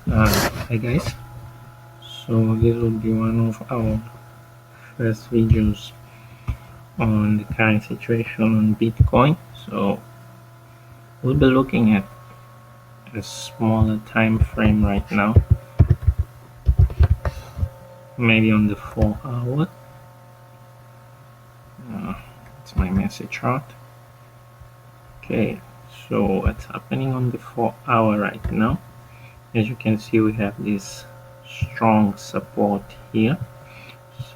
Hi guys, so this will be one of our first videos on the current situation on Bitcoin. So we'll be looking at a smaller time frame right now, maybe on the 4 hour. It's my message chart. Okay, so what's happening on the 4 hour right now? As you can see, we have this strong support here.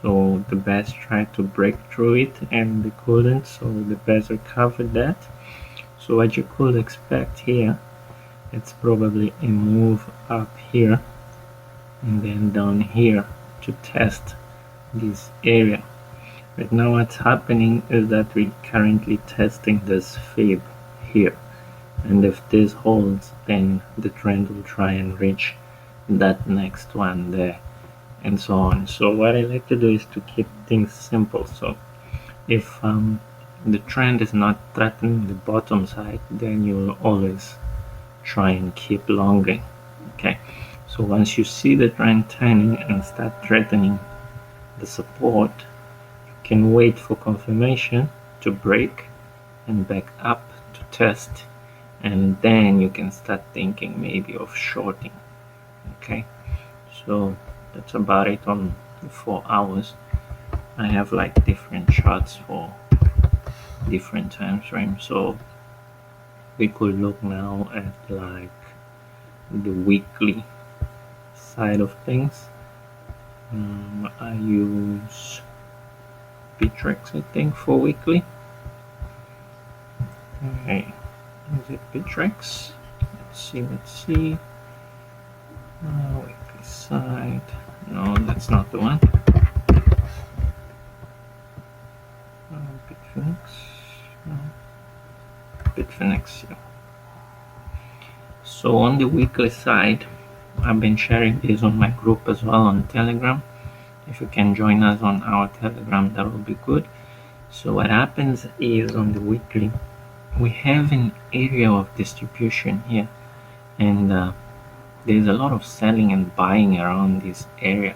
So the bears tried to break through it and they couldn't, so the bears recovered that. So what you could expect here, it's probably a move up here and then down here to test this area. Right now what's happening is that we're currently testing this fib here, and if this holds, then the trend will try and reach that next one there, and so on. So what I like to do is to keep things simple. So if the trend is not threatening the bottom side, then you'll always try and keep longing. Okay, so once you see the trend turning and start threatening the support, you can wait for confirmation to break and back up to test, and then you can start thinking maybe of shorting. Okay, so that's about it on the 4 hours. I have like different charts for different time frames, so we could look now at like the weekly side of things. I use Bittrex, I think, for weekly. Okay, is it Bittrex? Let's see. Weekly side. No, that's not the one. Bitfinex. No. Bitfinex, yeah. So on the weekly side, I've been sharing this on my group as well on Telegram. If you can join us on our Telegram, that will be good. So what happens is on the weekly, we have an area of distribution here, and there's a lot of selling and buying around this area.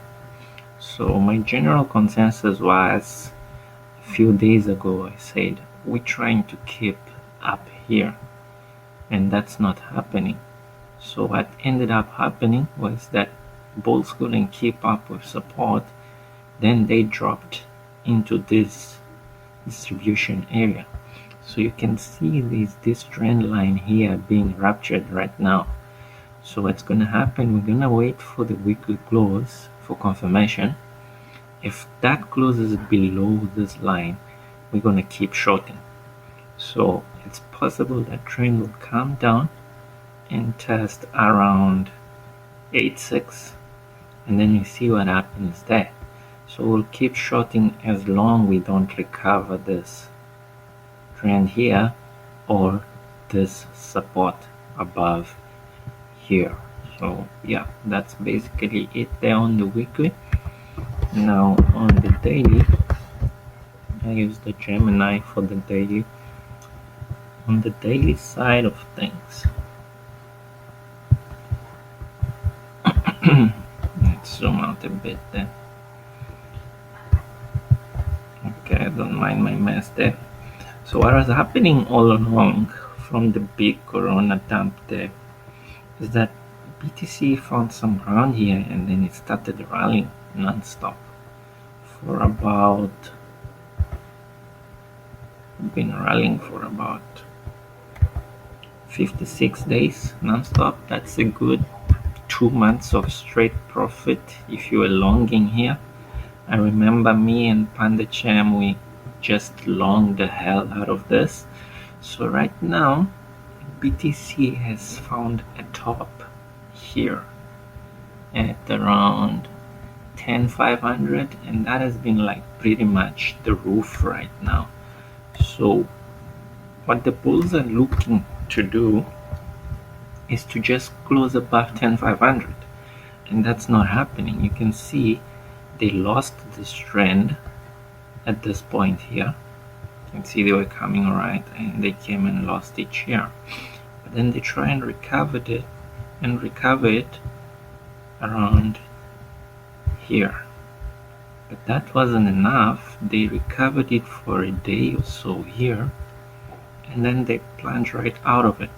So my general consensus was, a few days ago I said we're trying to keep up here, and that's not happening. So what ended up happening was that bulls couldn't keep up with support, then they dropped into this distribution area. So you can see this trend line here being ruptured right now. So what's going to happen, we're going to wait for the weekly close for confirmation. If that closes below this line, we're going to keep shorting. So it's possible that trend will come down and test around 8.6, and then you see what happens there. So we'll keep shorting as long we don't recover this trend here or this support above here. So yeah, that's basically it there on the weekly. Now on the daily, I use the Gemini for the daily. On the daily side of things, let's zoom out a bit there. Okay, don't mind my mess there. So what was happening all along from the big corona dump there is that BTC found some ground here and then it started rallying non-stop for about, been rallying for about 56 days non-stop. That's a good 2 months of straight profit if you were longing here. I remember me and Panda Cham, we just longed the hell out of this. So right now BTC has found a top here at around 10,500, and that has been like pretty much the roof right now. So what the bulls are looking to do is to just close above 10,500, and that's not happening. You can see they lost this trend at this point here. You can see they were coming right and they came and lost it here, but then they try and recover it around here, but that wasn't enough. They recovered it for a day or so here, and then they plunged right out of it.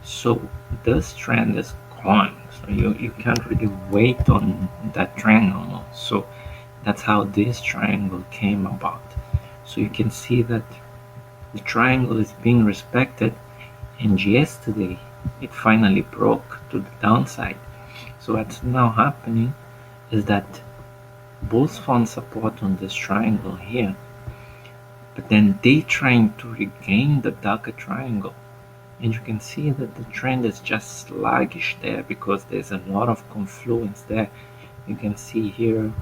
So this trend is gone, so you can't really wait on that trend no more. So that's how this triangle came about. So you can see that the triangle is being respected, and yesterday it finally broke to the downside. So what's now happening is that bulls found support on this triangle here, but then they trying to regain the darker triangle, and you can see that the trend is just sluggish there because there's a lot of confluence there. You can see here, you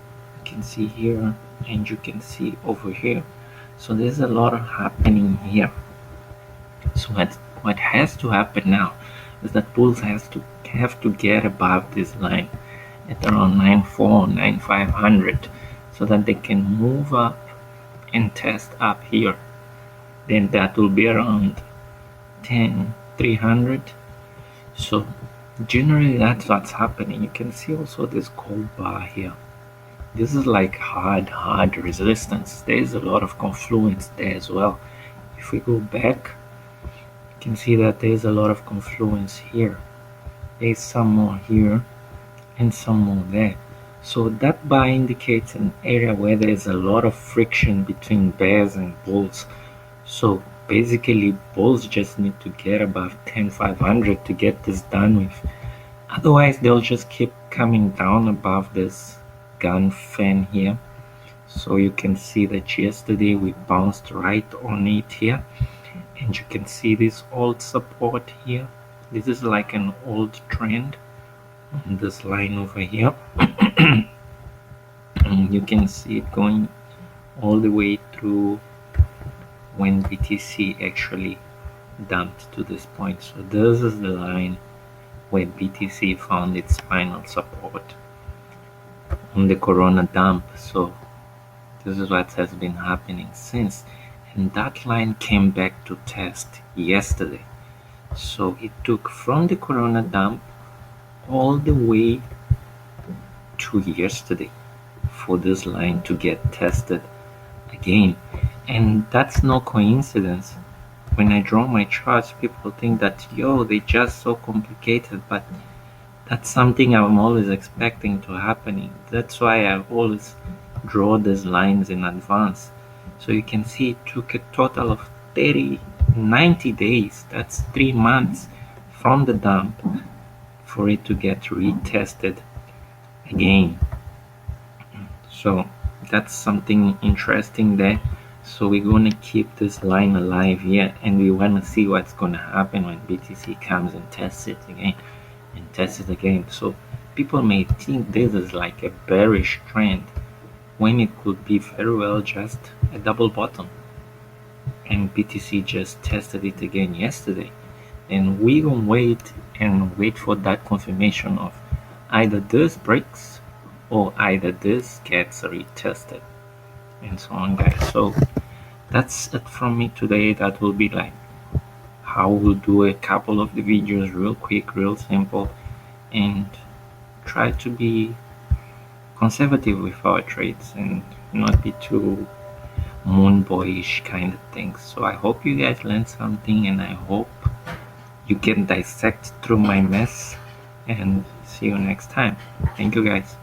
can see here, and you can see over here. So there's a lot of happening here. So what has to happen now is that bulls have to get above this line at around 9,400, 9,500, so that they can move up and test up here. Then that will be around 10,300. So generally that's what's happening. You can see also this gold bar here. This is like hard resistance. There's a lot of confluence there as well. If we go back, you can see that there's a lot of confluence here. There's some more here and some more there. So that bar indicates an area where there's a lot of friction between bears and bulls. So basically bulls just need to get above 10,500 to get this done with. Otherwise they'll just keep coming down above this gun fan here. So you can see that yesterday we bounced right on it here, and you can see this old support here. This is like an old trend on this line over here. And you can see it going all the way through when BTC actually dumped to this point. So this is the line where BTC found its final support on the Corona dump. So this is what has been happening since, and that line came back to test yesterday. So it took from the Corona dump all the way to yesterday for this line to get tested again. And that's no coincidence. When I draw my charts, people think that they're just so complicated, but that's something I'm always expecting to happen. That's why I always draw these lines in advance. So you can see it took a total of 90 days, that's 3 months from the dump for it to get retested again. So that's something interesting there. So we're going to keep this line alive here, and we want to see what's going to happen when BTC comes and tests it again So people may think this is like a bearish trend when it could be very well just a double bottom, and BTC just tested it again yesterday. And we gonna wait for that confirmation of either this breaks or either this gets retested, and so on, guys. So that's it from me today. That will be like how we'll do a couple of the videos real quick, real simple, and try to be conservative with our trades and not be too moon boyish kind of things. So I hope you guys learned something, and I hope you can dissect through my mess, and see you next time. Thank you, guys.